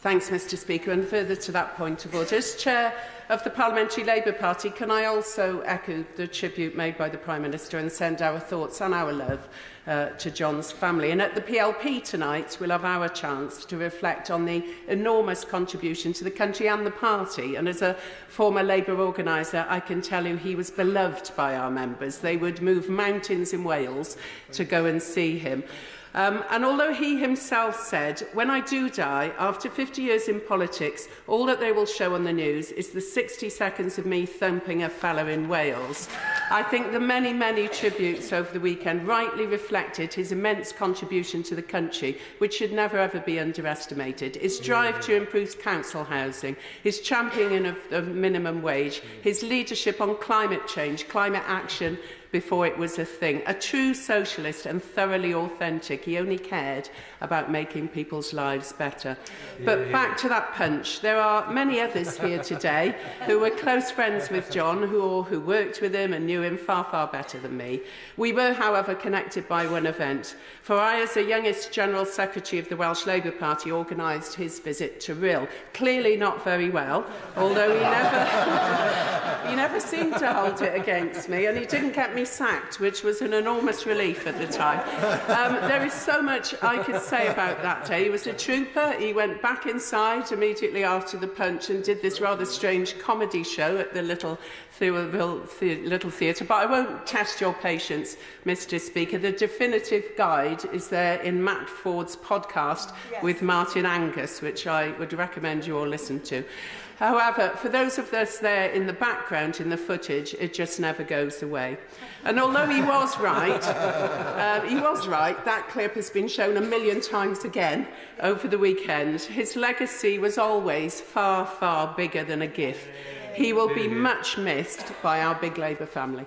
Thanks, Mr Speaker. And further to that point of order, as Chair of the Parliamentary Labour Party, can I also echo the tribute made by the Prime Minister and send our thoughts and our love to John's family. And at the PLP tonight, we'll have our chance to reflect on the enormous contribution to the country and the party. And as a former Labour organiser, I can tell you he was beloved by our members. They would move mountains in Wales to go and see him. And although he himself said, when I do die, after 50 years in politics, all that they will show on the news is the 60 seconds of me thumping a fellow in Wales, I think the many, many tributes over the weekend rightly reflected his immense contribution to the country, which should never ever be underestimated. His drive to improve council housing, his championing of the minimum wage, his leadership on climate change, climate action, before it was a thing. A true socialist and thoroughly authentic. He only cared about making people's lives better. But back to that punch. There are many others here today who were close friends with John, who worked with him and knew him far, far better than me. We were, however, connected by one event. For I, as the youngest General Secretary of the Welsh Labour Party, organised his visit to Rhyl. Clearly not very well, although he never seemed to hold it against me, and he didn't get me sacked, which was an enormous relief at the time. There is so much I could say about that day. He was a trooper. He went back inside immediately after the punch and did this rather strange comedy show at the Little Theatre. But I won't test your patience, Mr Speaker. The definitive guide is there in Matt Ford's podcast with Martin Angus, which I would recommend you all listen to. However, for those of us there in the background in the footage, it just never goes away. And although he was right, that clip has been shown 1 million times again over the weekend. His legacy was always far, far bigger than a GIF. He will be much missed by our big Labour family.